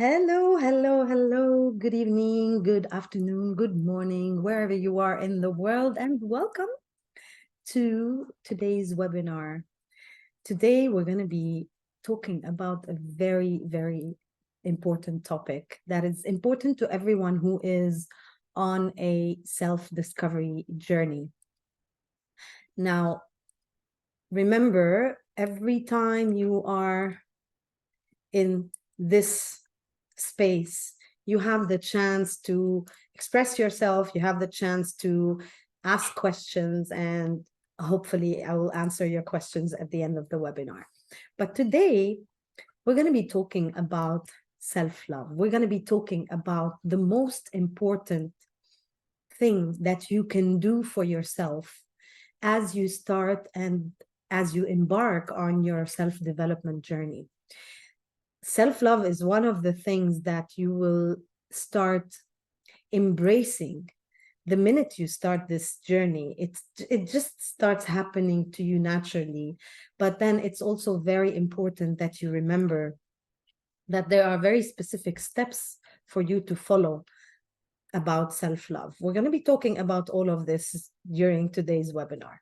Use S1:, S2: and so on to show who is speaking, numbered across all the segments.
S1: Hello, hello, hello. Good evening, good afternoon, good morning, wherever you are in the world, and welcome to today's webinar. Today, we're going to be talking about a very, very important topic that is important to everyone who is on a self-discovery journey. Now, remember, every time you are in this space, you have the chance to express yourself, you have the chance to ask questions, and hopefully I will answer your questions at the end of the webinar. But today, we're going to be talking about self-love. We're going to be talking about the most important thing that you can do for yourself as you start and as you embark on your self-development journey. Self-love is one of the things that you will start embracing the minute you start this journey. It just starts happening to you naturally. But then it's also very important that you remember that there are very specific steps for you to follow about self-love. We're going to be talking about all of this during today's webinar.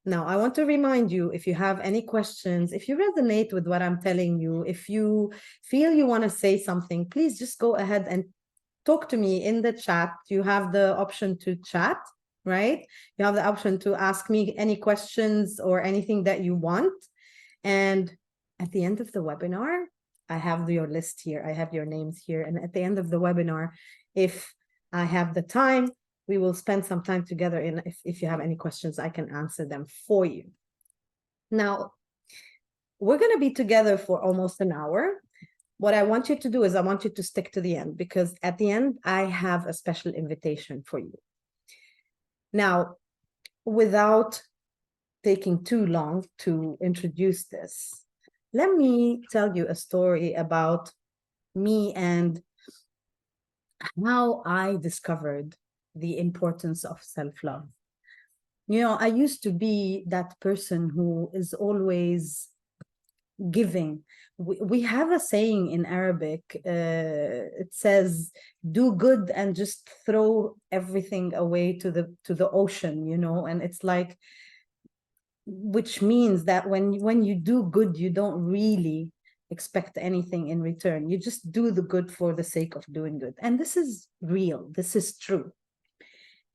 S1: Now, I want to remind you, if you have any questions, if you resonate with what I'm telling you, if you feel you want to say something, please just go ahead and talk to me in the chat. You have the option to chat, right? You have the option to ask me any questions or anything that you want. And at the end of the webinar, I have your list here. I have your names here. And at the end of the webinar, if I have the time, we will spend some time together. And if you have any questions, I can answer them for you. Now, we're going to be together for almost an hour. What I want you to do is I want you to stick to the end, because at the end, I have a special invitation for you. Now, without taking too long to introduce this, let me tell you a story about me and how I discovered the importance of self-love. You know, I used to be that person who is always giving. We have a saying in Arabic, it says, do good and just throw everything away to the ocean, you know, and it's like, which means that when you do good, you don't really expect anything in return. You just do the good for the sake of doing good. And this is real, this is true.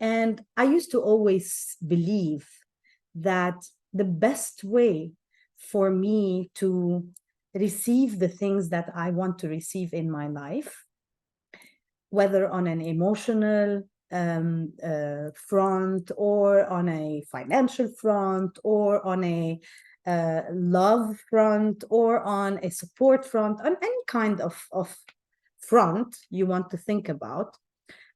S1: And I used to always believe that the best way for me to receive the things that I want to receive in my life, whether on an emotional front, or on a financial front, or on a love front, or on a support front, on any kind of front you want to think about,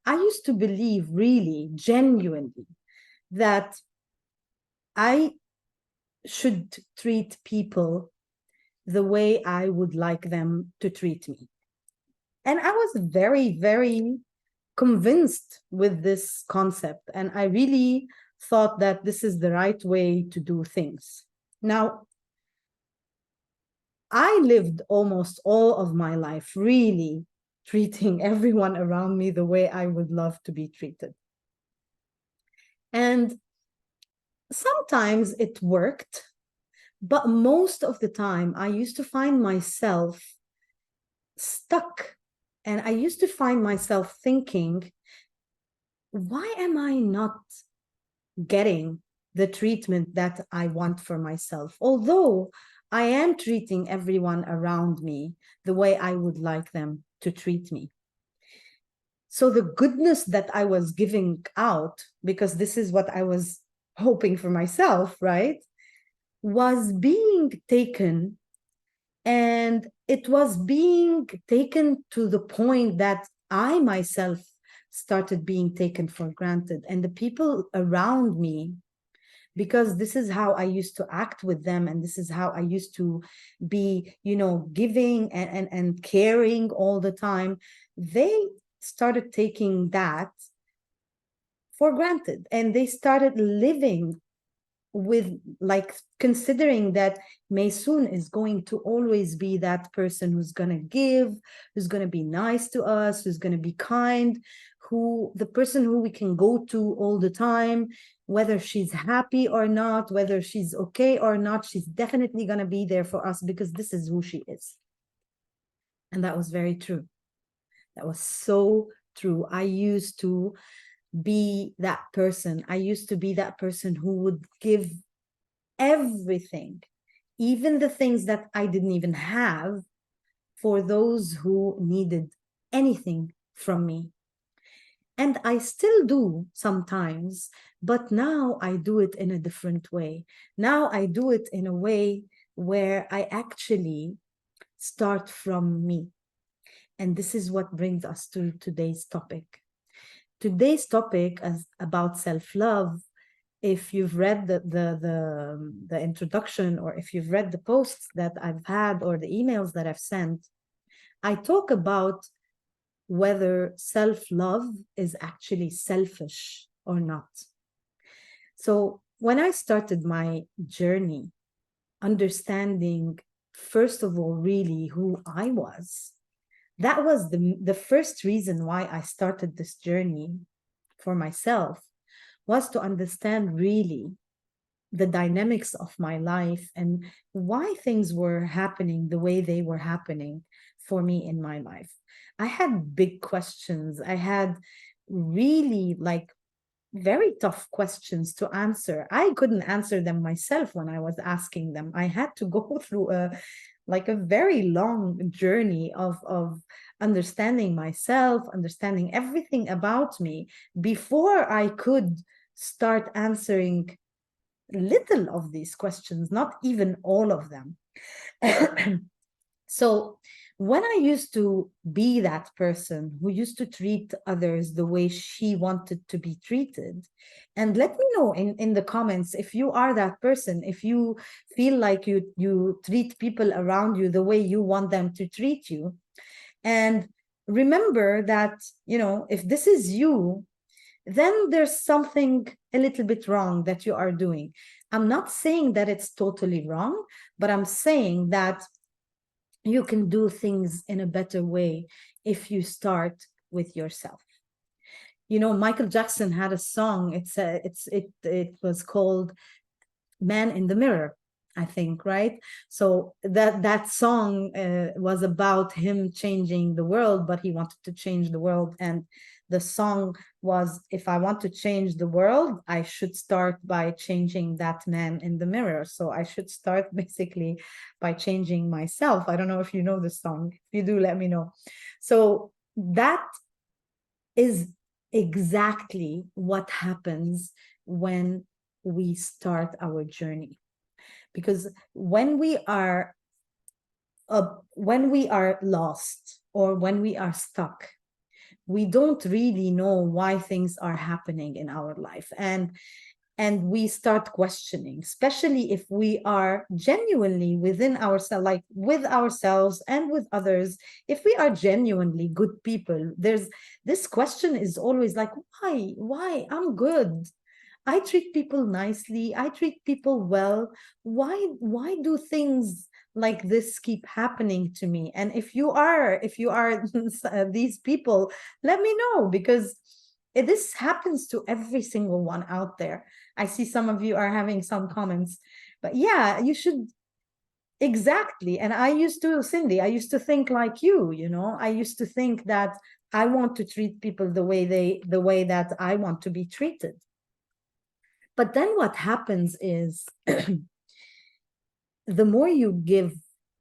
S1: I used to believe really, genuinely, that I should treat people the way I would like them to treat me. And I was very, very convinced with this concept. And I really thought that this is the right way to do things. Now, I lived almost all of my life really treating everyone around me the way I would love to be treated. And sometimes it worked, but most of the time I used to find myself stuck. And I used to find myself thinking, why am I not getting the treatment that I want for myself? Although I am treating everyone around me the way I would like them to treat me. So the goodness that I was giving out, because this is what I was hoping for myself, right, was being taken, and it was being taken to the point that I myself started being taken for granted. And the people around me, because this is how I used to act with them, and this is how I used to be, you know, giving and caring all the time, they started taking that for granted, and they started living with like considering that Maysoon is going to always be that person who's going to give, who's going to be nice to us, who's going to be kind, who the person who we can go to all the time, whether she's happy or not, whether she's okay or not, she's definitely going to be there for us because this is who she is. And that was very true. That was so true. I used to be that person. I used to be that person who would give everything, even the things that I didn't even have, for those who needed anything from me. And I still do sometimes, but now I do it in a different way. Now I do it in a way where I actually start from me. And this is what brings us to today's topic. Today's topic is about self-love. If you've read the introduction, or if you've read the posts that I've had or the emails that I've sent, I talk about whether self-love is actually selfish or not. So when I started my journey, understanding, first of all, really who I was, that was the first reason why I started this journey for myself, was to understand really the dynamics of my life and why things were happening the way they were happening for me in my life. I had big questions. I had really like very tough questions to answer. I couldn't answer them myself when I was asking them. I had to go through a very long journey of understanding myself, understanding everything about me before I could start answering little of these questions, not even all of them. So when I used to be that person who used to treat others the way she wanted to be treated, and let me know in the comments if you are that person, if you feel like you treat people around you the way you want them to treat you. And remember that, you know, if this is you, then there's something a little bit wrong that you are doing. I'm not saying that it's totally wrong, but I'm saying that you can do things in a better way if you start with yourself. You know, Michael Jackson had a song. It was called "Man in the Mirror," I think, right? So that song was about him changing the world, but he wanted to change the world, and the song was, if I want to change the world, I should start by changing that man in the mirror. So I should start basically by changing myself. I don't know if you know the song. If you do, let me know. So that is exactly what happens when we start our journey. Because when we are lost, or when we are stuck, we don't really know why things are happening in our life, and we start questioning, especially if we are genuinely within ourselves, like with ourselves and with others. If we are genuinely good people, there's this question is always like, why I'm good, I treat people nicely, I treat people well, why do things like this keep happening to me? And if you are these people, let me know, because this happens to every single one out there. I see some of you are having some comments, but yeah, you should. Exactly. And I used to, Cindy, I used to think like you know, I used to think that I want to treat people the way that I want to be treated. But then what happens is the more you give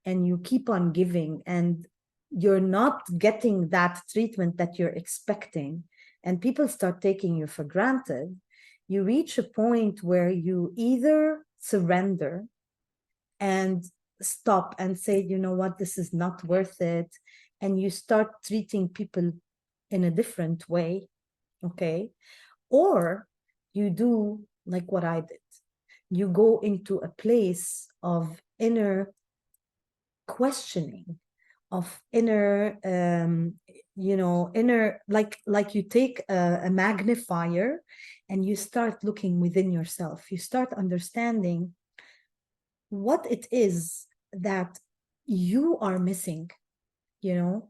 S1: and you keep on giving, and you're not getting that treatment that you're expecting, and people start taking you for granted, you reach a point where you either surrender and stop and say, you know what, this is not worth it. And you start treating people in a different way. Okay. Or you do like what I did. You go into a place of inner questioning, of inner inner, like you take a magnifier and you start looking within yourself. You start understanding what it is that you are missing, you know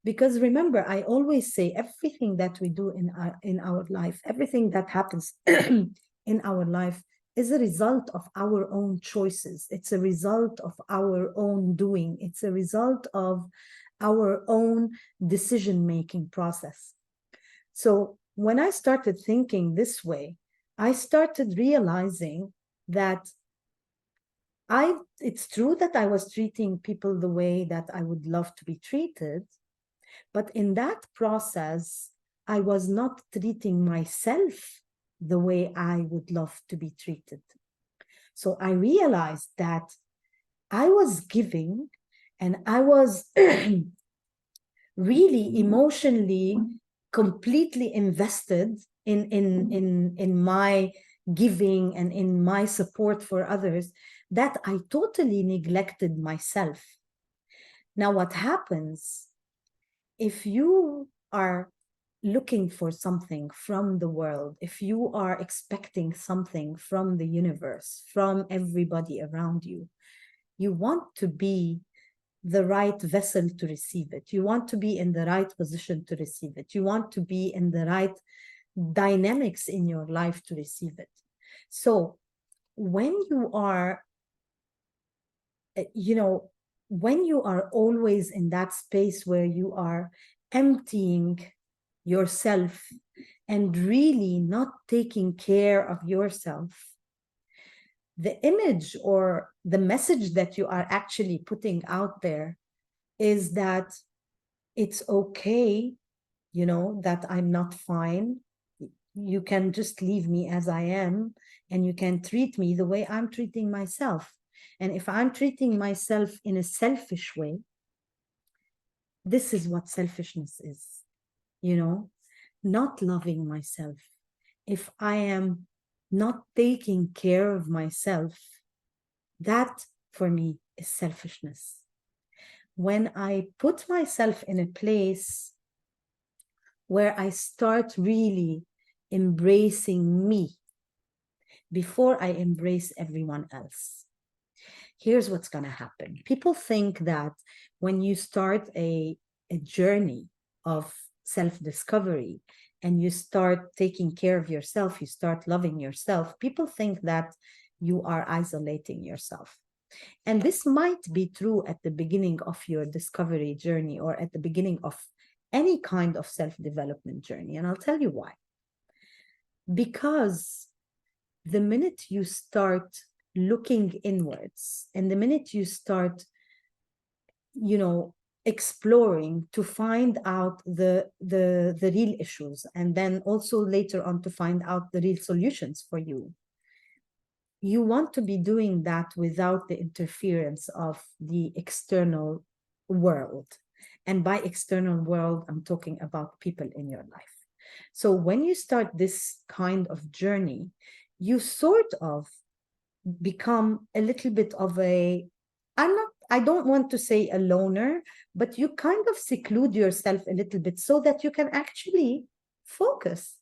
S1: because remember, I always say everything that we do in our life, everything that happens in our life is a result of our own choices. It's a result of our own doing. It's a result of our own decision making process. So when I started thinking this way, I started realizing that it's true that I was treating people the way that I would love to be treated, but in that process, I was not treating myself the way I would love to be treated. So I realized that I was giving and I was really emotionally completely invested in my giving and in my support for others, that I totally neglected myself. Now, what happens if you are looking for something from the world, if you are expecting something from the universe, from everybody around you, you want to be the right vessel to receive it. You want to be in the right position to receive it. You want to be in the right dynamics in your life to receive it. So when you are, when you are always in that space where you are emptying yourself and really not taking care of yourself, the image or the message that you are actually putting out there is that it's okay, that I'm not fine. You can just leave me as I am, and you can treat me the way I'm treating myself. And if I'm treating myself in a selfish way, this is what selfishness is, not loving myself. If I am not taking care of myself, that for me is selfishness. When I put myself in a place where I start really embracing me before I embrace everyone else, here's what's going to happen. People think that when you start a journey of self-discovery and you start taking care of yourself, you start loving yourself, people think that you are isolating yourself. And this might be true at the beginning of your discovery journey or at the beginning of any kind of self-development journey. And I'll tell you why. Because the minute you start looking inwards and the minute you start, exploring to find out the real issues, and then also later on to find out the real solutions for you, you want to be doing that without the interference of the external world. And by external world, I'm talking about people in your life. So when you start this kind of journey, you sort of become a little bit of I don't want to say a loner, but you kind of seclude yourself a little bit so that you can actually focus.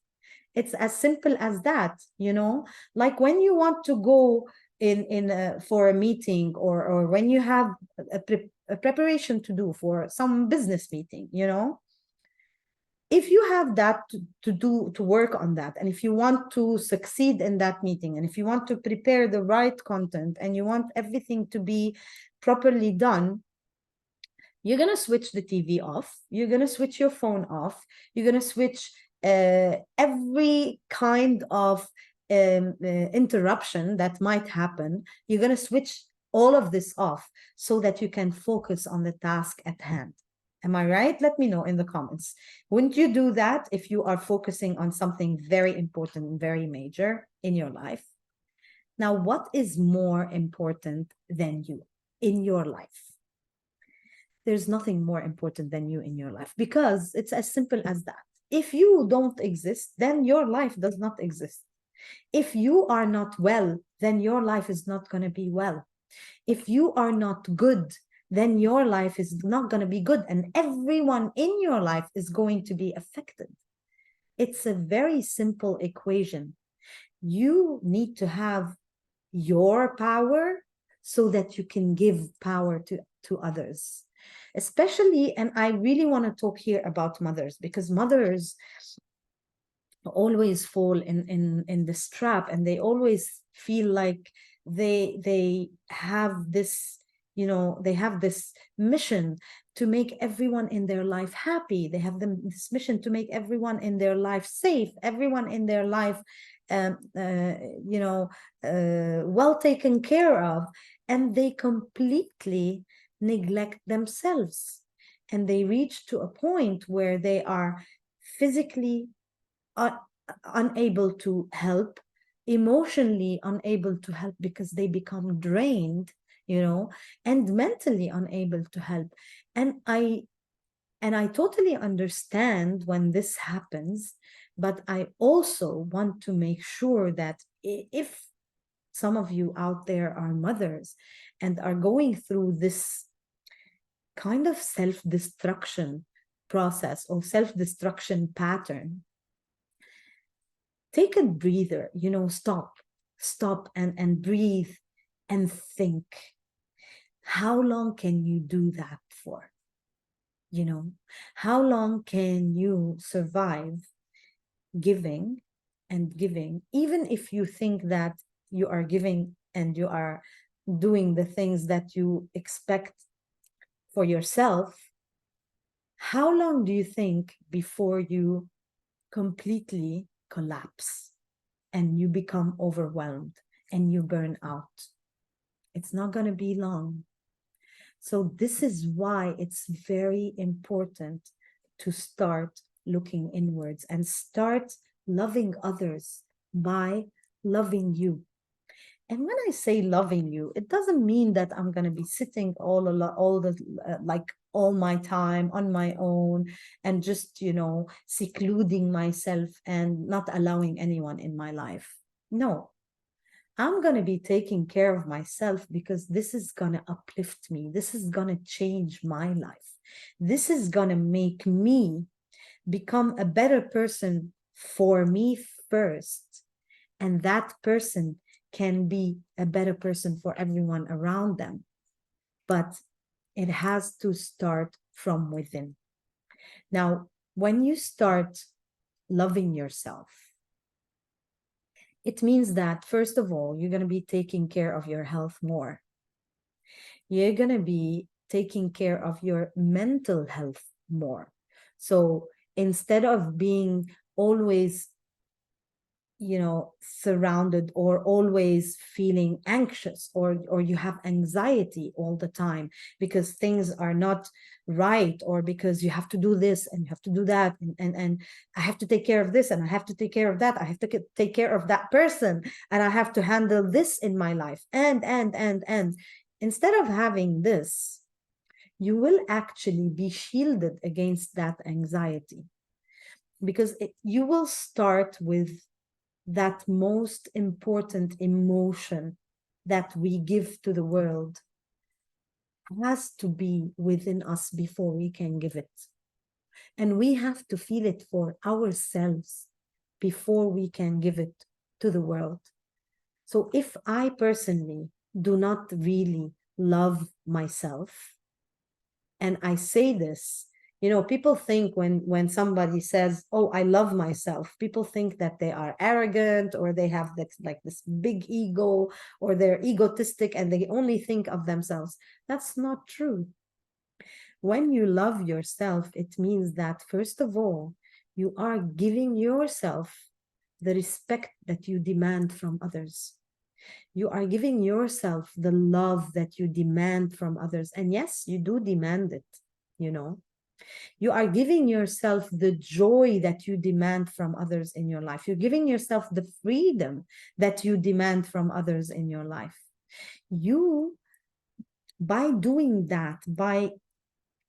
S1: It's as simple as that, like when you want to go for a meeting, or when you have a preparation to do for some business meeting, if you have that to work on that, and if you want to succeed in that meeting, and if you want to prepare the right content, and you want everything to be properly done, you're going to switch the TV off, you're going to switch your phone off, you're going to switch every kind of interruption that might happen. You're going to switch all of this off so that you can focus on the task at hand. Am I right? Let me know in the comments. Wouldn't you do that if you are focusing on something very important and very major in your life? Now, what is more important than you in your life? There's nothing more important than you in your life, because it's as simple as that. If you don't exist, then your life does not exist. If you are not well, then your life is not going to be well. If you are not good, then your life is not going to be good, and everyone in your life is going to be affected. It's a very simple equation. You need to have your power so that you can give power to others. Especially, and I really want to talk here about mothers, because mothers always fall in this trap, and they always feel like they have this, they have this mission to make everyone in their life happy. They have this mission to make everyone in their life safe, everyone in their life um, uh, well taken care of, and they completely neglect themselves, and they reach to a point where they are physically are unable to help, emotionally unable to help because they become drained, and mentally unable to help. And I totally understand when this happens, but I also want to make sure that if some of you out there are mothers and are going through this kind of self-destruction process or self-destruction pattern, take a breather, stop and breathe and think. How long can you do that for? How long can you survive giving and giving, even if you think that you are giving and you are doing the things that you expect for yourself? How long do you think before you completely collapse and you become overwhelmed and you burn out? It's not going to be long. So this is why it's very important to start looking inwards and start loving others by loving you. And when I say loving you, it doesn't mean that I'm going to be sitting all my time on my own and just, secluding myself and not allowing anyone in my life. No, I'm going to be taking care of myself because this is going to uplift me. This is going to change my life. This is going to make me become a better person for me first. And that person can be a better person for everyone around them. But it has to start from within. Now, when you start loving yourself, it means that, first of all, you're going to be taking care of your health more. You're going to be taking care of your mental health more. So instead of being always, surrounded or always feeling anxious, or you have anxiety all the time because things are not right, or because you have to do this and you have to do that, and I have to take care of this and I have to take care of that, I have to take care of that person, and I have to handle this in my life, and instead of having this, you will actually be shielded against that anxiety, because you will start with that most important emotion that we give to the world has to be within us before we can give it. And we have to feel it for ourselves before we can give it to the world. So if I personally do not really love myself, and I say this, people think when somebody says, oh, I love myself, people think that they are arrogant, or they have this big ego, or they're egotistic and they only think of themselves. That's not true. When you love yourself, it means that, first of all, you are giving yourself the respect that you demand from others. You are giving yourself the love that you demand from others. And yes, you do demand it, You are giving yourself the joy that you demand from others in your life. You're giving yourself the freedom that you demand from others in your life. By doing that, by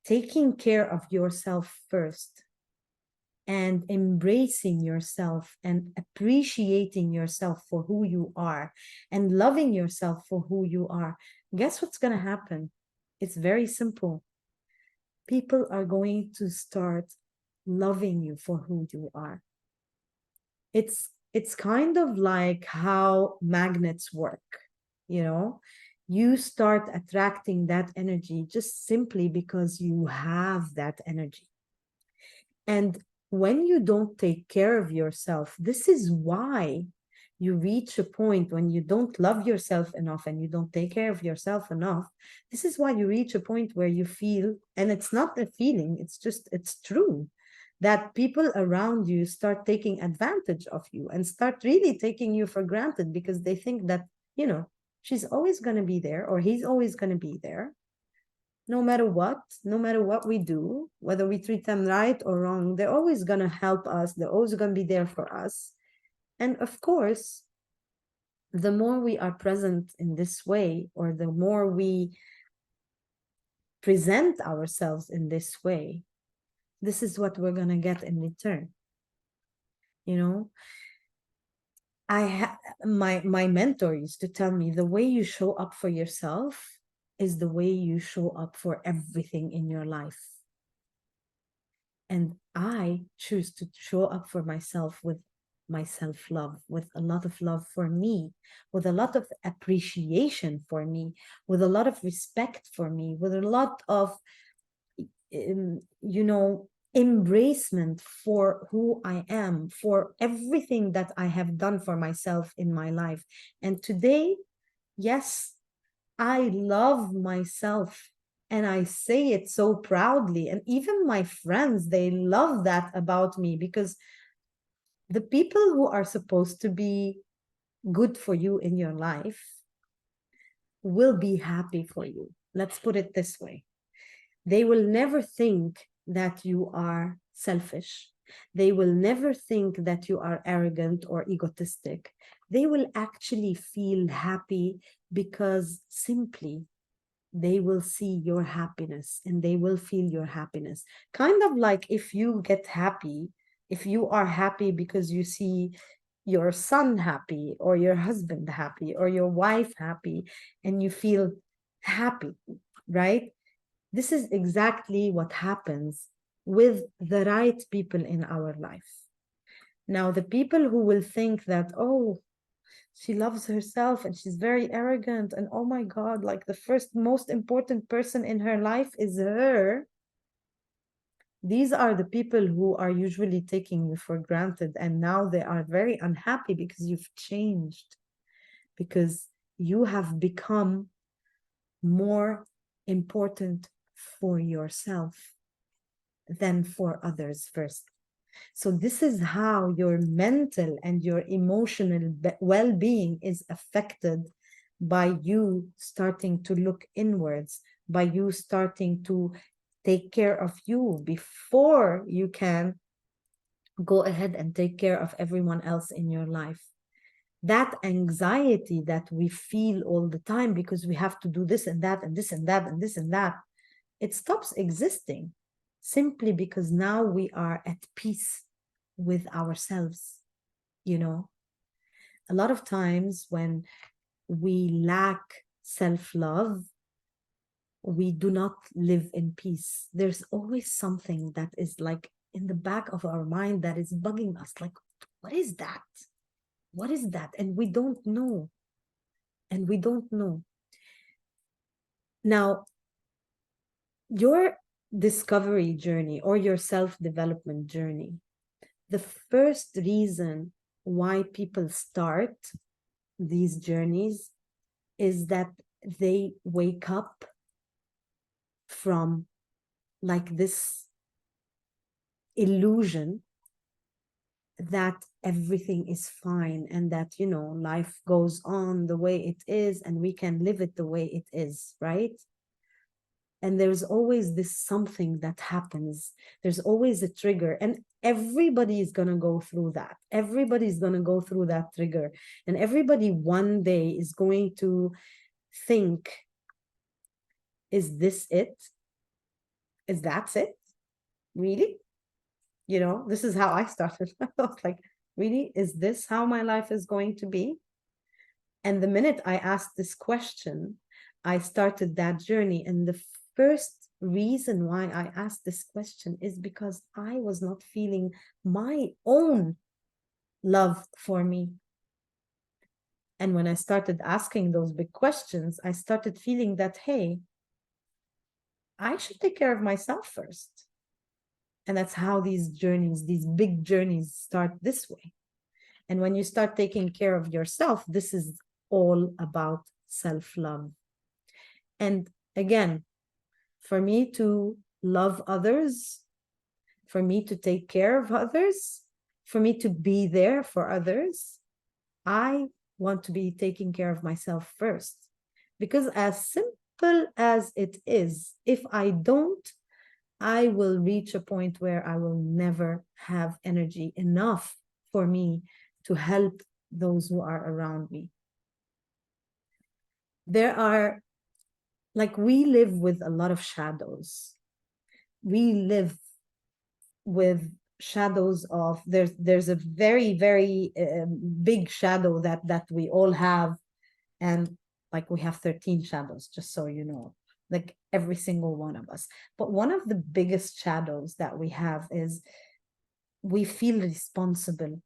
S1: taking care of yourself first, and embracing yourself and appreciating yourself for who you are, and loving yourself for who you are, guess what's going to happen? It's very simple. People are going to start loving you for who you are. It's kind of like how magnets work, you know? You start attracting that energy just simply because you have that energy. And when you don't take care of yourself, this is why you reach a point when you don't love yourself enough and you don't take care of yourself enough. This is why you reach a point where you feel, and it's not a feeling, it's true, that people around you start taking advantage of you and start really taking you for granted because they think that, she's always going to be there or he's always going to be there no matter what we do, whether we treat them right or wrong, they're always going to help us. They're always going to be there for us. And of course, the more we are present in this way, or the more we present ourselves in this way, this is what we're going to get in return. You know, my mentor used to tell me the way you show up for yourself is the way you show up for everything in your life. And I choose to show up for myself with my self-love, with a lot of love for me, with a lot of appreciation for me, with a lot of respect for me, with a lot of, embracement for who I am, for everything that I have done for myself in my life. And today, yes, I love myself. And I say it so proudly. And even my friends, they love that about me, because the people who are supposed to be good for you in your life will be happy for you. Let's put it this way. They will never think that you are selfish. They will never think that you are arrogant or egotistic. They will actually feel happy because simply they will see your happiness and they will feel your happiness. Kind of like if you get happy, if you are happy because you see your son happy or your husband happy or your wife happy and you feel happy, right? This is exactly what happens with the right people in our life. Now, the people who will think that, oh, she loves herself and she's very arrogant, and oh my God, like the first most important person in her life is her. These are the people who are usually taking you for granted, and now they are very unhappy because you've changed, because you have become more important for yourself than for others first. So this is how your mental and your emotional well-being is affected by you starting to look inwards, by you starting to take care of you before you can go ahead and take care of everyone else in your life. That anxiety that we feel all the time because we have to do this and that and this and that and this and that, it stops existing simply because now we are at peace with ourselves. A lot of times when we lack self-love, we do not live in peace. There's always something that is like in the back of our mind that is bugging us, like, what is that? What is that? And we don't know. And we don't know. Now, your discovery journey or your self-development journey, the first reason why people start these journeys is that they wake up from like this illusion that everything is fine and that, life goes on the way it is and we can live it the way it is, right? And there's always this something that happens. There's always a trigger, and everybody is going to go through that. Everybody's going to go through that trigger, and everybody one day is going to think, is this it? Is that it? Really? This is how I started. I was like, really? Is this how my life is going to be? And the minute I asked this question, I started that journey. And the first reason why I asked this question is because I was not feeling my own love for me. And when I started asking those big questions, I started feeling that, hey, I should take care of myself first. And that's how these journeys, these big journeys, start this way. And when you start taking care of yourself, this is all about self-love. And again, for me to love others, for me to take care of others, for me to be there for others, I want to be taking care of myself first. Because as simple as it is, if I don't, I will reach a point where I will never have energy enough for me to help those who are around me. There are, like, we live with a lot of shadows. We live with shadows of, there's a very big shadow that we all have, and like we have 13 shadows, just so you know, like every single one of us. But one of the biggest shadows that we have is we feel responsible.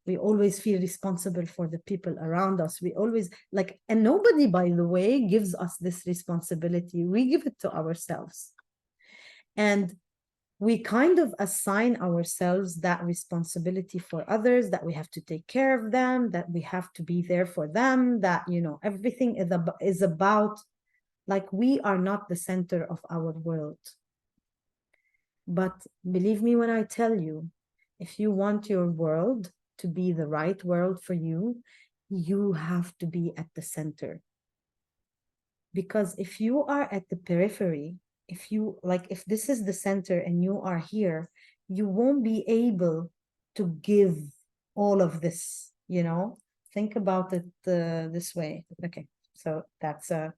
S1: We always feel responsible for the people around us. We always like, and nobody, by the way, gives us this responsibility. We give it to ourselves. And we kind of assign ourselves that responsibility for others, that we have to take care of them, that we have to be there for them, that, you know, everything is about, like, we are not the center of our world. But believe me when I tell you, if you want your world to be the right world for you, you have to be at the center. Because if you are at the periphery, if you, like, if this is the center and you are here, you won't be able to give all of this, you know. Think about it this way. Okay, so that's a,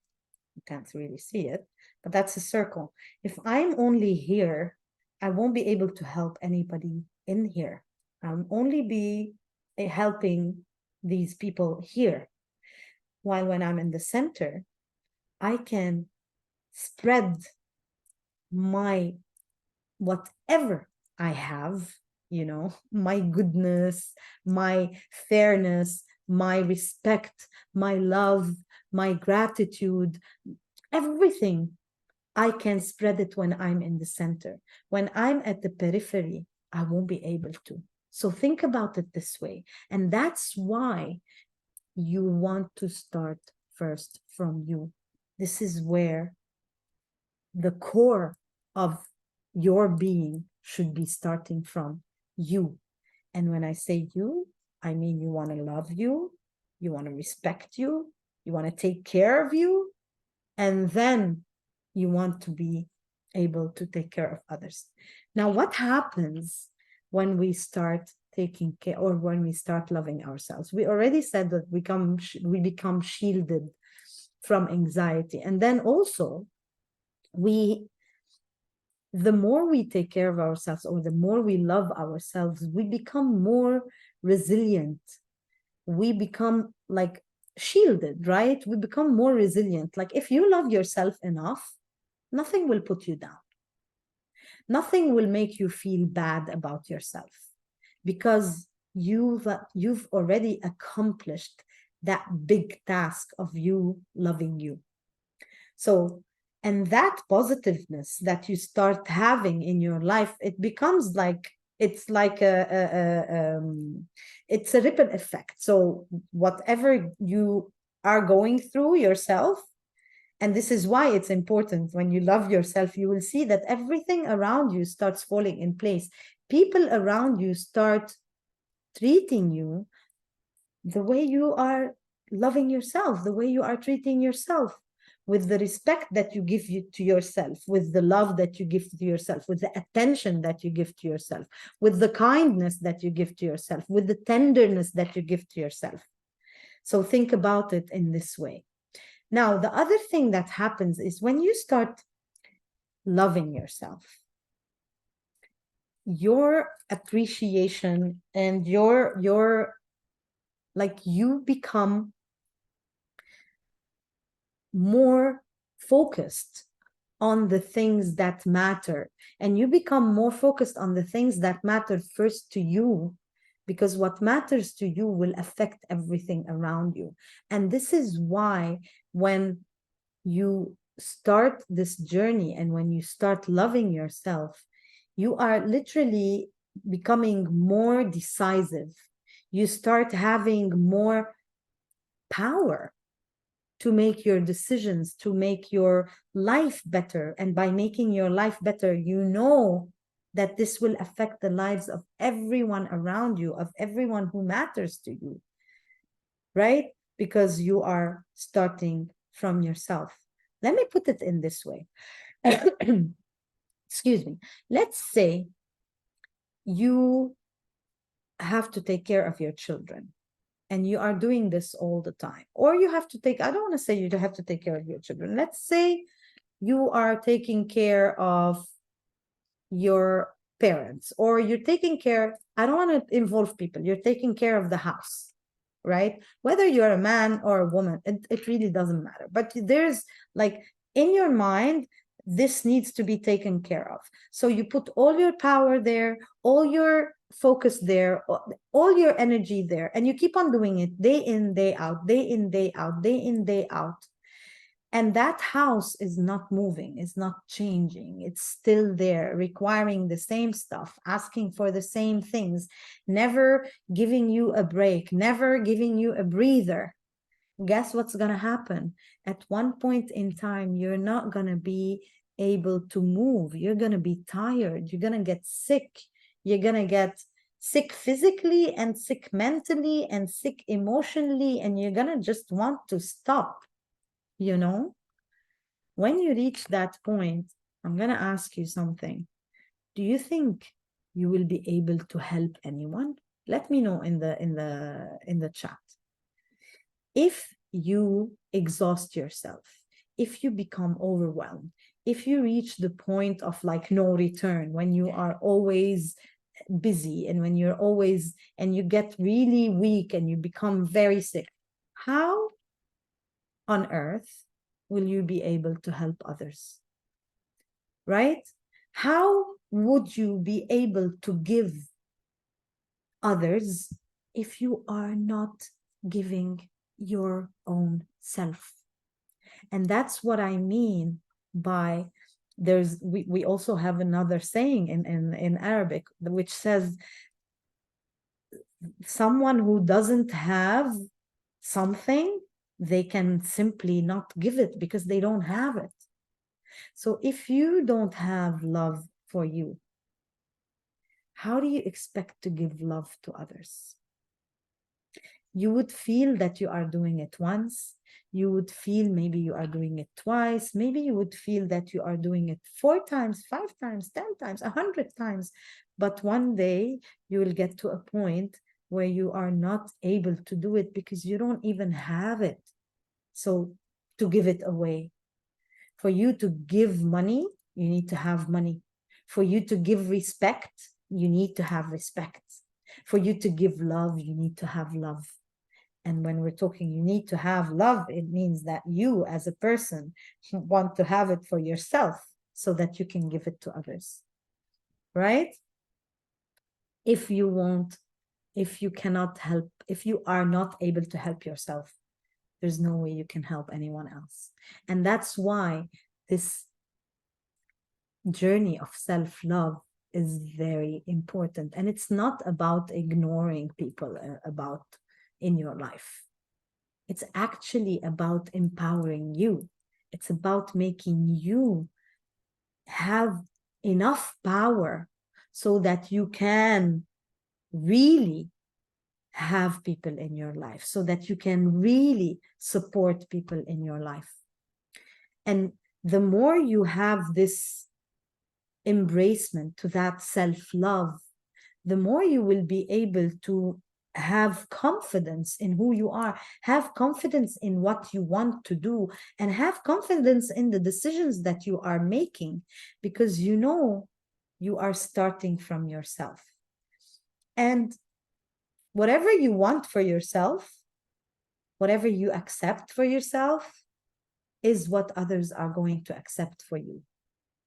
S1: you can't really see it, but that's a circle. If I'm only here, I won't be able to help anybody in here. I'll only be helping these people here. While when I'm in the center, I can spread my whatever I have, you know, my goodness, my fairness, my respect, my love, my gratitude, everything. I can spread it when I'm in the center. When I'm at the periphery, I won't be able to. So think about it this way. And that's why you want to start first from you. This is where the core of your being should be starting from, you. And when I say you, I mean you want to love you want to respect you want to take care of you, and then you want to be able to take care of others. Now, what happens when we start taking care, or when we start loving ourselves? We already said that we become shielded from anxiety. And then also, the more we take care of ourselves, or the more we love ourselves, we become more resilient. We become like shielded, right? We become more resilient. Like, if you love yourself enough, nothing will put you down. Nothing will make you feel bad about yourself, because you've already accomplished that big task of you loving you. So, and that positiveness that you start having in your life, it becomes like, it's like it's a ripple effect. So whatever you are going through yourself, and this is why it's important, when you love yourself, you will see that everything around you starts falling in place. People around you start treating you the way you are loving yourself, the way you are treating yourself, with the respect that you give to yourself, with the love that you give to yourself, with the attention that you give to yourself, with the kindness that you give to yourself, with the tenderness that you give to yourself. So think about it in this way. Now, the other thing that happens is, when you start loving yourself, your appreciation and your like, you become more focused on the things that matter, and you become more focused on the things that matter first to you, because what matters to you will affect everything around you. And this is why when you start this journey and when you start loving yourself, you are literally becoming more decisive. You start having more power to make your decisions, to make your life better. And by making your life better, you know that this will affect the lives of everyone around you, of everyone who matters to you, right? Because you are starting from yourself. Let me put it in this way. Excuse me. Let's say you have to take care of your children and you are doing this all the time, or you have to take, I don't want to say you have to take care of your children. Let's say you are taking care of your parents, or you're taking care, I don't want to involve people, you're taking care of the house, right? Whether you're a man or a woman, it really doesn't matter. But there's like, in your mind, this needs to be taken care of. So you put all your power there, all your focus there, all your energy there, and you keep on doing it day in, day out, day in, day out, day in, day out. And that house is not moving, it's not changing, it's still there, requiring the same stuff, asking for the same things, never giving you a break, never giving you a breather. Guess what's going to happen? At one point in time, you're not going to be able to move. You're going to be tired. You're going to get sick. You're going to get sick physically and sick mentally and sick emotionally. And you're going to just want to stop, you know? When you reach that point, I'm going to ask you something. Do you think you will be able to help anyone? Let me know in the chat. If you exhaust yourself, if you become overwhelmed, if you reach the point of like no return, when you are always busy and when you're always, and you get really weak and you become very sick, how on earth will you be able to help others? Right? How would you be able to give others if you are not giving your own self? And that's what I mean by, we also have another saying in Arabic, which says someone who doesn't have something, they can simply not give it because they don't have it. So if you don't have love for you, how do you expect to give love to others? You would feel that you are doing it once. You would feel maybe you are doing it twice. Maybe you would feel that you are doing it 4 times, 5 times, 10 times, 100 times. But one day you will get to a point where you are not able to do it because you don't even have it. So to give it away. For you to give money, you need to have money. For you to give respect, you need to have respect. For you to give love, you need to have love. And when we're talking, you need to have love, it means that you as a person want to have it for yourself so that you can give it to others, right? If you won't, if you cannot help, if you are not able to help yourself, there's no way you can help anyone else. And that's why this journey of self-love is very important. And it's not about ignoring people about in your life. It's actually about empowering you. It's about making you have enough power so that you can really have people in your life, so that you can really support people in your life. And the more you have this embracement to that self-love, the more you will be able to have confidence in who you are, have confidence in what you want to do, and have confidence in the decisions that you are making, because you know you are starting from yourself. And whatever you want for yourself, whatever you accept for yourself, is what others are going to accept for you.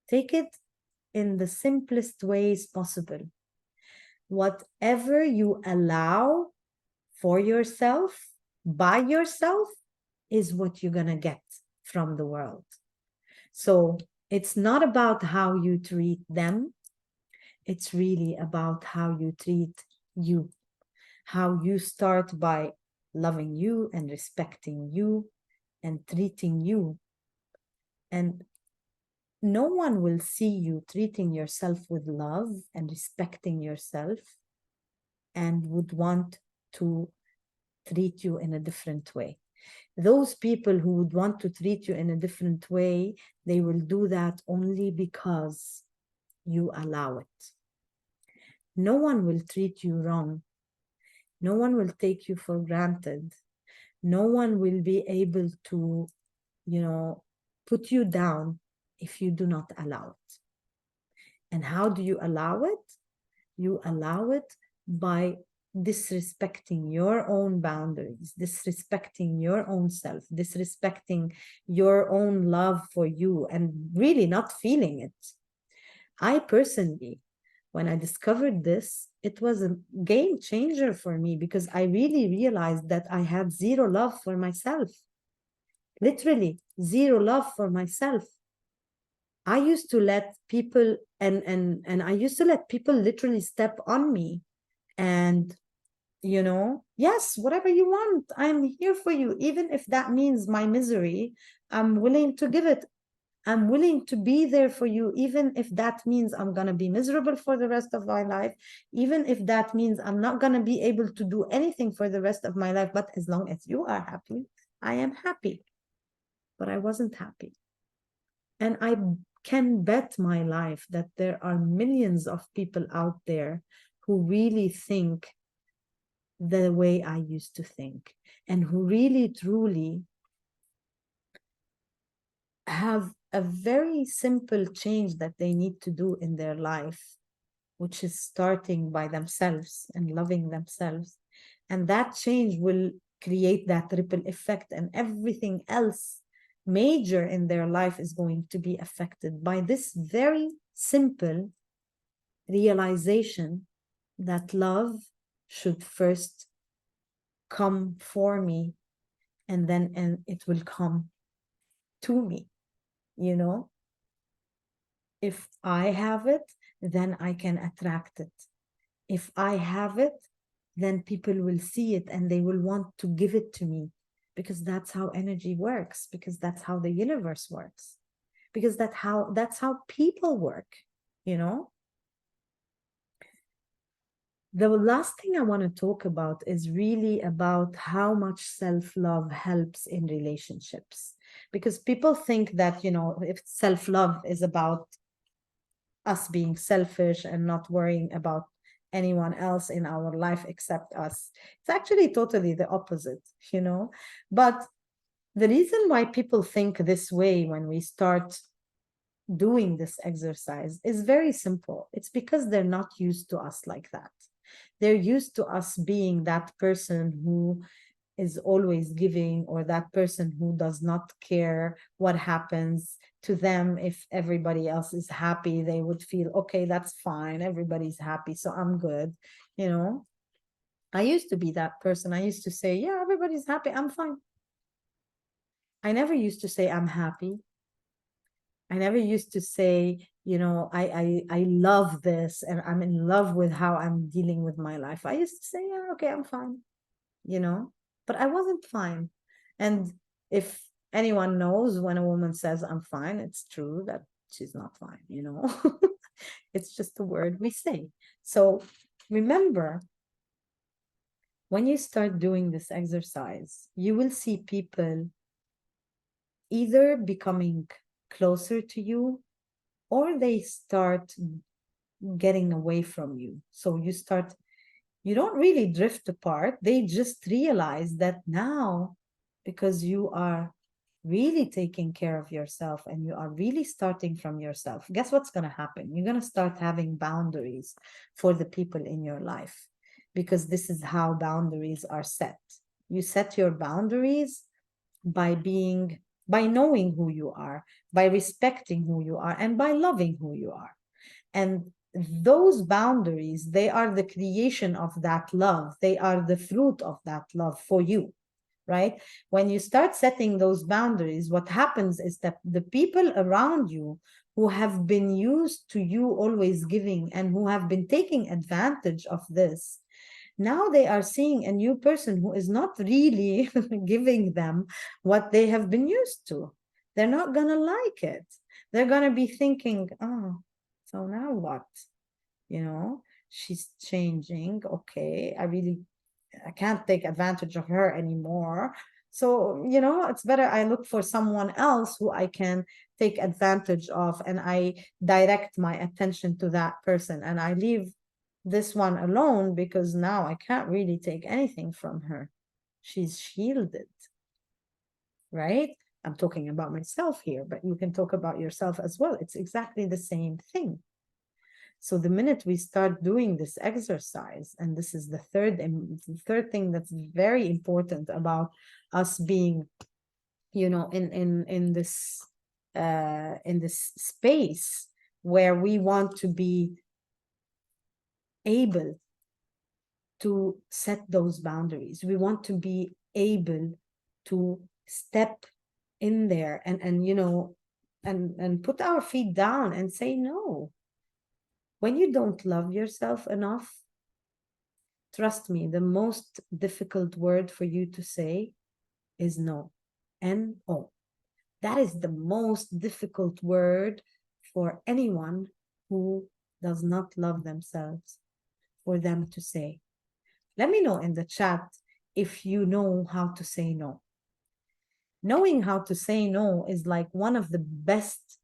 S1: Take it in the simplest ways possible. Whatever you allow for yourself, by yourself, is what you're going to get from the world. So it's not about how you treat them. It's really about how you treat you, how you start by loving you and respecting you and treating you. And no one will see you treating yourself with love and respecting yourself and would want to treat you in a different way. Those people who would want to treat you in a different way, they will do that only because you allow it. No one will treat you wrong. No one will take you for granted. No one will be able to, put you down if you do not allow it. And how do you allow it? You allow it by disrespecting your own boundaries, disrespecting your own self, disrespecting your own love for you, and really not feeling it. I personally, when I discovered this, it was a game changer for me because I really realized that I had zero love for myself. Literally, zero love for myself. I used to let people and I used to let people literally step on me and yes, whatever you want, I'm here for you. Even if that means my misery, I'm willing to give it. I'm willing to be there for you, even if that means I'm going to be miserable for the rest of my life, even if that means I'm not going to be able to do anything for the rest of my life. But as long as you are happy, I am happy. But I wasn't happy. And I can bet my life that there are millions of people out there who really think the way I used to think and who really truly have a very simple change that they need to do in their life, which is starting by themselves and loving themselves. And that change will create that ripple effect, and everything else major in their life is going to be affected by this very simple realization that love should first come for me, and it will come to me. If I have it, then I can attract it. If I have it, then people will see it and they will want to give it to me, because that's how energy works, because that's how the universe works, because that's how people work, you know? The last thing I want to talk about is really about how much self-love helps in relationships. Because people think that, if self-love is about us being selfish and not worrying about anyone else in our life except us. It's actually totally the opposite. But the reason why people think this way when we start doing this exercise is very simple. It's because they're not used to us like that. They're used to us being that person who is always giving, or that person who does not care what happens to them. If everybody else is happy, they would feel, okay, that's fine, everybody's happy, so I'm good. I used to be that person. I used to say, yeah, everybody's happy, I'm fine. I never used to say I'm happy. I never used to say, I love this and I'm in love with how I'm dealing with my life. I used to say, yeah, okay, I'm fine, but I wasn't fine. And if anyone knows, when a woman says I'm fine, it's true that she's not fine. It's just a word we say. So remember, when you start doing this exercise, you will see people either becoming closer to you, or they start getting away from you. So you don't really drift apart. They just realize that now, because you are really taking care of yourself and you are really starting from yourself, guess what's going to happen? You're going to start having boundaries for the people in your life, because this is how boundaries are set. You set your boundaries by being by knowing who you are, by respecting who you are, and by loving who you are. And those boundaries, they are the creation of that love. They are the fruit of that love for you, right? When you start setting those boundaries, what happens is that the people around you who have been used to you always giving and who have been taking advantage of this, now they are seeing a new person who is not really giving them what they have been used to. They're not going to like it. They're going to be thinking, oh, so now what? You know, she's changing. Okay, I can't take advantage of her anymore. So, you know, it's better I look for someone else who I can take advantage of, and I direct my attention to that person, and I leave this one alone because now I can't really take anything from her. She's shielded, right? I'm talking about myself here, but you can talk about yourself as well. It's exactly the same thing. So the minute we start doing this exercise, and this is the third thing that's very important about us being, you know, in this space where we want to be able to set those boundaries. We want to be able to step in there and you know, and put our feet down and say no. When you don't love yourself enough, trust me, the most difficult word for you to say is no. N-O. That is the most difficult word for anyone who does not love themselves, for them to say. Let me know in the chat if you know how to say no. Knowing how to say no is like one of the best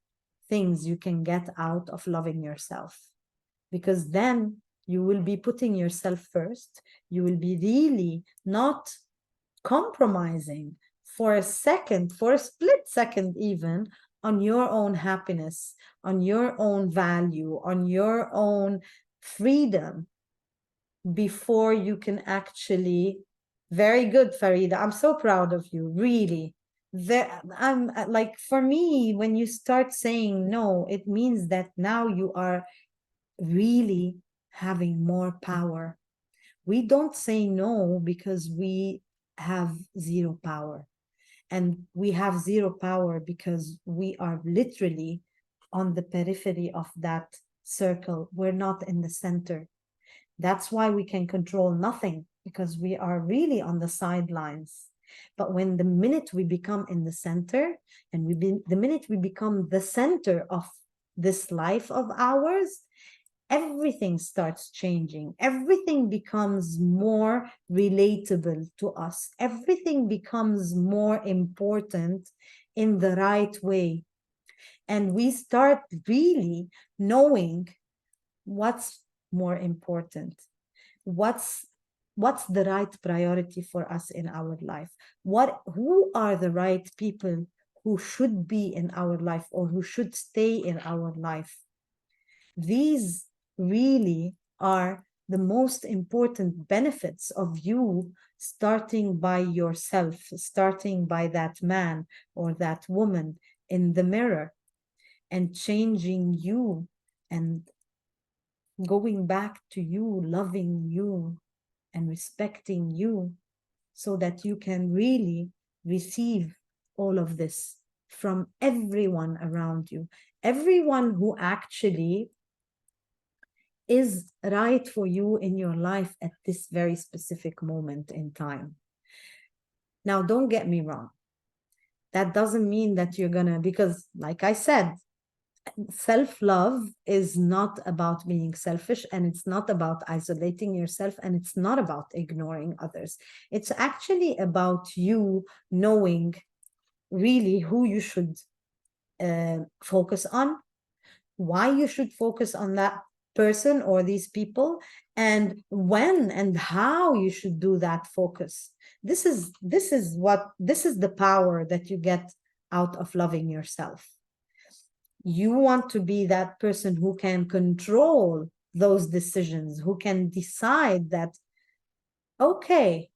S1: things you can get out of loving yourself, because then you will be putting yourself first. You will be really not compromising for a second, for a split second even, on your own happiness, on your own value, on your own freedom, before you can actually. Very good, Farida. I'm so proud of you, really. I'm like, for me, when you start saying no, it means that now you are really having more power. We don't say no because we have zero power. And we have zero power because we are literally on the periphery of that circle. We're not in the center. That's why we can control nothing, because we are really on the sidelines. But when the minute we become in the center, and the minute we become the center of this life of ours, everything starts changing. Everything becomes more relatable to us. Everything becomes more important in the right way. And we start really knowing what's more important, what's the right priority for us in our life, who are the right people who should be in our life or who should stay in our life. These really are the most important benefits of you starting by yourself, starting by that man or that woman in the mirror, and changing you, and going back to you, loving you and respecting you, so that you can really receive all of this from everyone around you, everyone who actually is right for you in your life at this very specific moment in time. Now, don't get me wrong. That doesn't mean that you're gonna, because like I said, self-love is not about being selfish, and it's not about isolating yourself, and it's not about ignoring others. It's actually about you knowing really who you should focus on, why you should focus on that person or these people, and when and how you should do that focus. This is the power that you get out of loving yourself. You want to be that person who can control those decisions, who can decide that, okay,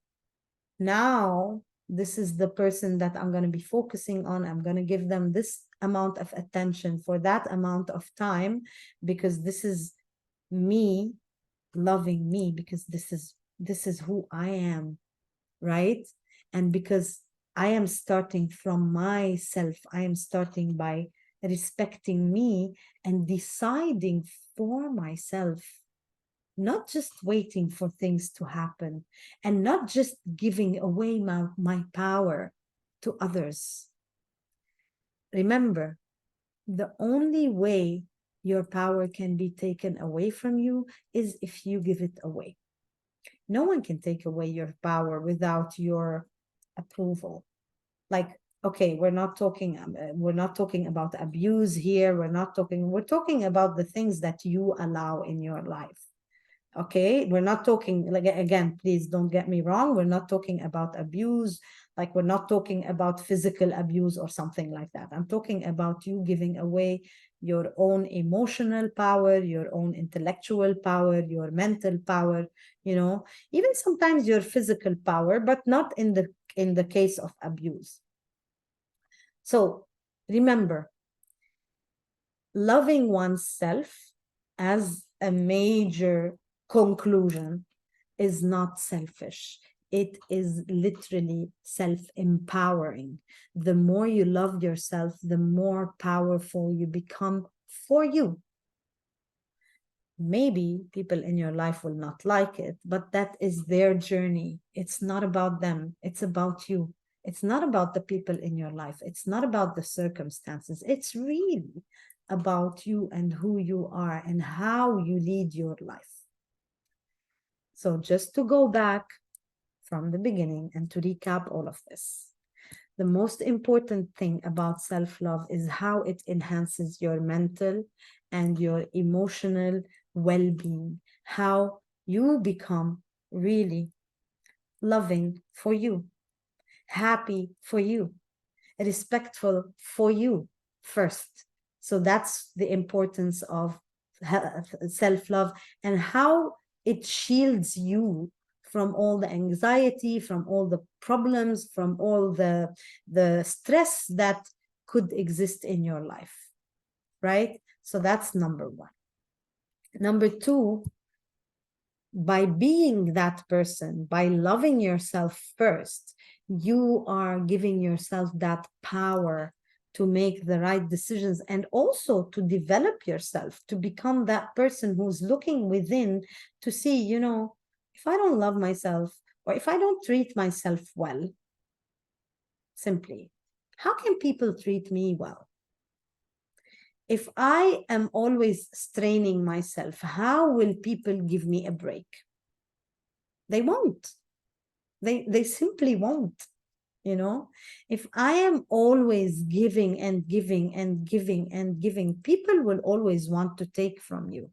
S1: now This is the person that I'm going to be focusing on. I'm going to give them this amount of attention for that amount of time, because this is me loving me, because this is who I am, right? And because I am starting from myself, I am starting by respecting me and deciding for myself, not just waiting for things to happen, and not just giving away my power to others. Remember, the only way your power can be taken away from you is if you give it away. No one can take away your power without your approval. Like, okay, we're not talking about abuse here. We're talking about the things that you allow in your life. Okay, we're not talking, like, again, please don't get me wrong, we're not talking about abuse, like we're not talking about physical abuse or something like that. I'm talking about you giving away your own emotional power, your own intellectual power, your mental power, even sometimes your physical power, but not in the case of abuse. So remember, loving oneself as a major conclusion is not selfish. It is literally self-empowering. The more you love yourself, the more powerful you become for you. Maybe people in your life will not like it, but that is their journey. It's not about them. It's about you. It's not about the people in your life. It's not about the circumstances. It's really about you and who you are and how you lead your life. So just to go back from the beginning and to recap all of this, the most important thing about self-love is how it enhances your mental and your emotional well-being, how you become really loving for you, happy for you, respectful for you first. So that's the importance of self-love, and how it shields you from all the anxiety, from all the problems, from all the stress that could exist in your life, right? So that's number one. Number two, by being that person, by loving yourself first, you are giving yourself that power to make the right decisions, and also to develop yourself, to become that person who's looking within to see, if I don't love myself, or if I don't treat myself well, simply, how can people treat me well? If I am always straining myself, how will people give me a break? They won't. They simply won't. If I am always giving and giving and giving and giving, people will always want to take from you.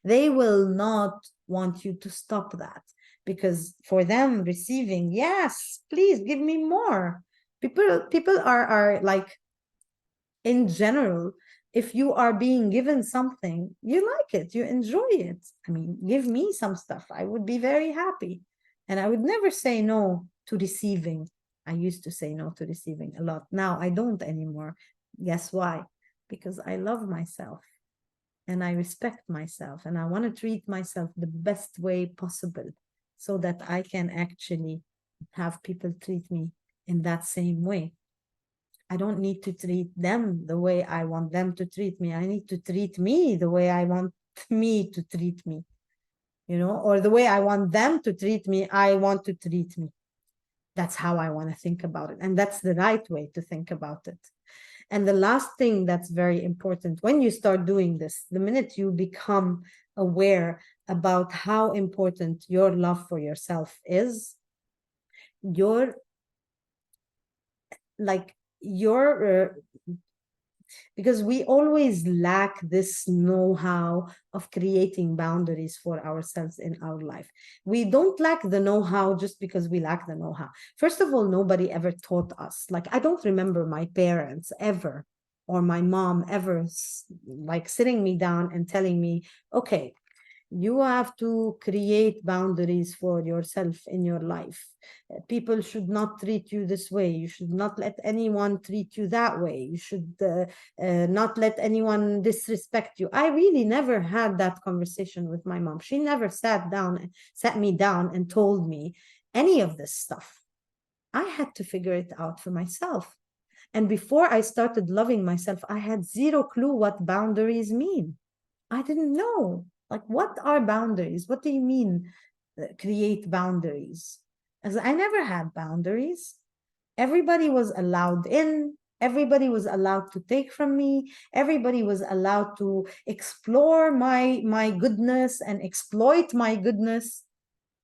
S1: They will not want you to stop that, because for them, receiving, yes, please give me more. People are like, in general, if you are being given something, you like it, you enjoy it. I mean, give me some stuff, I would be very happy. And I would never say no to receiving. I used to say no to receiving a lot. Now I don't anymore. Guess why? Because I love myself and I respect myself, and I want to treat myself the best way possible, so that I can actually have people treat me in that same way. I don't need to treat them the way I want them to treat me. I need to treat me the way I want me to treat me, or the way I want them to treat me, I want to treat me. That's how I want to think about it. And that's the right way to think about it. And the last thing that's very important, when you start doing this, the minute you become aware about how important your love for yourself is, your because we always lack this know-how of creating boundaries for ourselves in our life. We don't lack the know-how just because we lack the know-how. First of all, nobody ever taught us. Like, I don't remember my parents ever, or my mom ever, like, sitting me down and telling me, okay, You have to create boundaries for yourself in your life. People should not treat you this way. You should not let anyone treat you that way. You should not let anyone disrespect you. I really never had that conversation with my mom. She never sat me down and told me any of this stuff. I had to figure it out for myself. And before I started loving myself, I had zero clue what boundaries mean. I didn't know. Like, what are boundaries? What do you mean, create boundaries? As I never had boundaries. Everybody was allowed in. Everybody was allowed to take from me. Everybody was allowed to explore my goodness and exploit my goodness.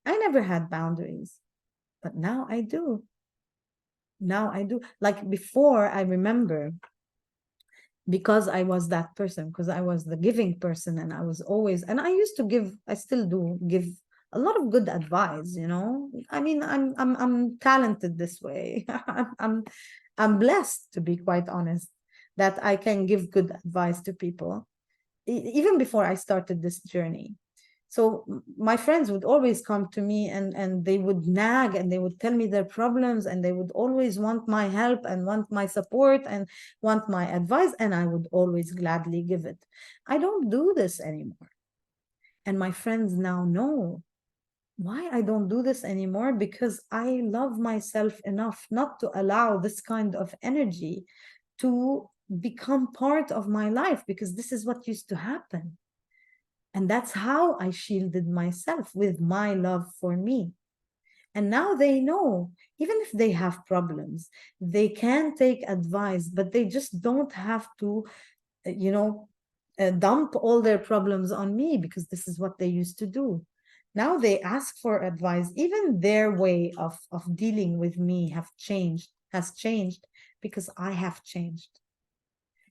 S1: I never had boundaries, but now I do. Now I do. Like before, I remember, because I was that person, because I was the giving person, and I was always, and I used to give, I still do give a lot of good advice, you know. I mean, I'm talented this way. I'm blessed, to be quite honest, that I can give good advice to people, even before I started this journey. So my friends would always come to me, and they would nag, and they would tell me their problems, and they would always want my help and want my support and want my advice, and I would always gladly give it. I don't do this anymore. And my friends now know why I don't do this anymore, because I love myself enough not to allow this kind of energy to become part of my life, because this is what used to happen. And that's how I shielded myself, with my love for me. And now they know, even if they have problems, they can take advice, but they just don't have to, you know, dump all their problems on me, because this is what they used to do. Now they ask for advice. Even their way of dealing with me has changed, because I have changed.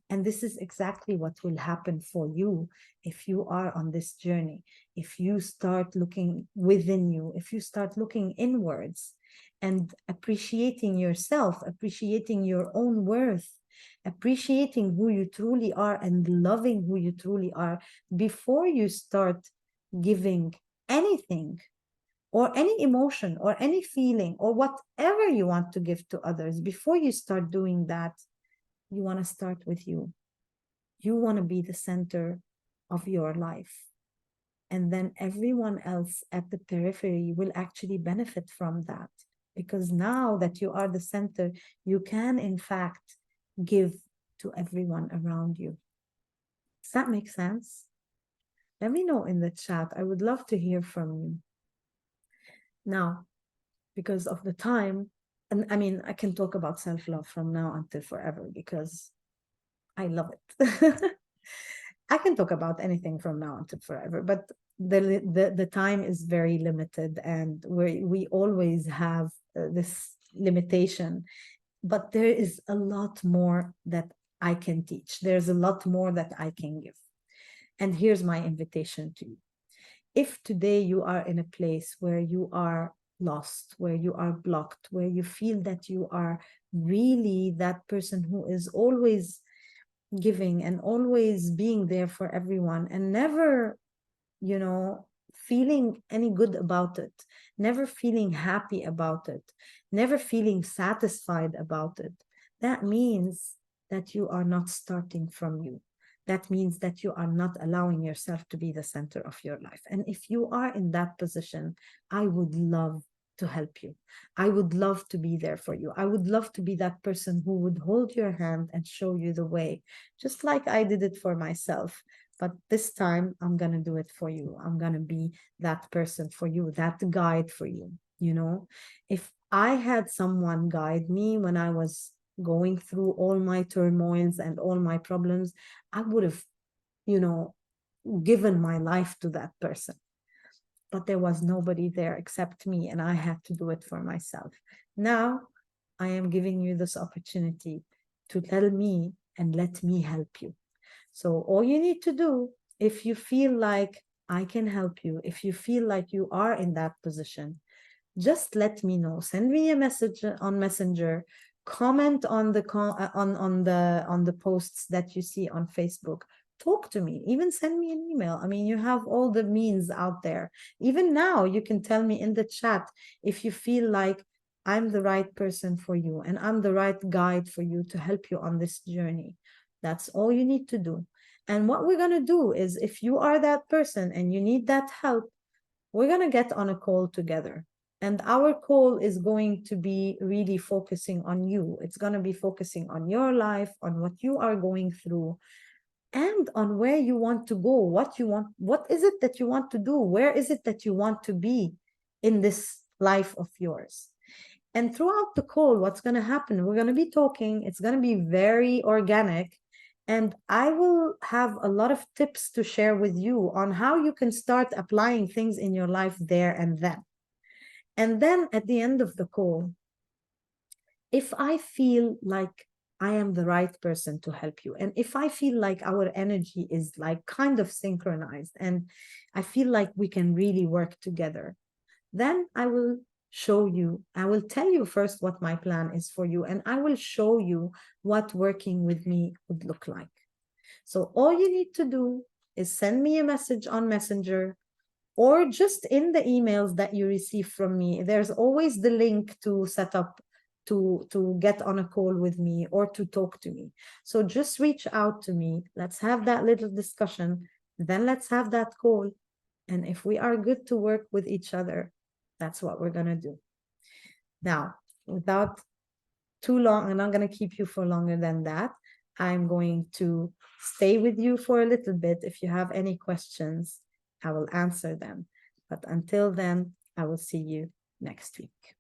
S1: And this is exactly what will happen for you if you are on this journey. If you start looking within you, if you start looking inwards and appreciating yourself, appreciating your own worth, appreciating who you truly are and loving who you truly are before you start giving anything or any emotion or any feeling or whatever you want to give to others. Before you start doing that, you want to start with you. You want to be the center of your life. And then everyone else at the periphery will actually benefit from that. Because now that you are the center, you can, in fact, give to everyone around you. Does that make sense? Let me know in the chat. I would love to hear from you. Now, because of the time, and I mean, I can talk about self-love from now until forever, because I love it. I can talk about anything from now until forever, but the time is very limited, and we always have this limitation. But there is a lot more that I can teach. There's a lot more that I can give. And here's my invitation to you. If today you are in a place where you are lost, where you are blocked, where you feel that you are really that person who is always giving and always being there for everyone, and never, you know, feeling any good about it, never feeling happy about it, never feeling satisfied about it, that means that you are not starting from you. That means that you are not allowing yourself to be the center of your life. And if you are in that position, I would love to help you. I would love to be there for you. I would love to be that person who would hold your hand and show you the way, just like I did it for myself. But this time, I'm going to do it for you. I'm going to be that person for you, that guide for you. You know, if I had someone guide me when I was going through all my turmoils and all my problems, I would have, you know, given my life to that person. But there was nobody there except me, and I had to do it for myself. Now I am giving you this opportunity to tell me and let me help you. So all you need to do, if you feel like I can help you, if you feel like you are in that position, just let me know. Send me a message on Messenger, comment on the posts that you see on Facebook, talk to me, even send me an email. I mean, you have all the means out there. Even now, you can tell me in the chat if you feel like I'm the right person for you and I'm the right guide for you to help you on this journey. That's all you need to do. And what we're going to do is, if you are that person and you need that help, we're going to get on a call together. And our call is going to be really focusing on you. It's going to be focusing on your life, on what you are going through, and on where you want to go, what you want, what is it that you want to do, where is it that you want to be in this life of yours. And throughout the call, what's going to happen? We're going to be talking, it's going to be very organic. And I will have a lot of tips to share with you on how you can start applying things in your life there and then. And then at the end of the call, if I feel like I am the right person to help you, and if I feel like our energy is like kind of synchronized, and I feel like we can really work together, then I will show you, I will tell you first what my plan is for you, and I will show you what working with me would look like. So all you need to do is send me a message on Messenger, or just in the emails that you receive from me. There's always the link to set up to get on a call with me or to talk to me. So just reach out to me. Let's have that little discussion. Then let's have that call. And if we are good to work with each other, that's what we're going to do. Now, without too long, I'm not going to keep you for longer than that. I'm going to stay with you for a little bit. If you have any questions, I will answer them. But until then, I will see you next week.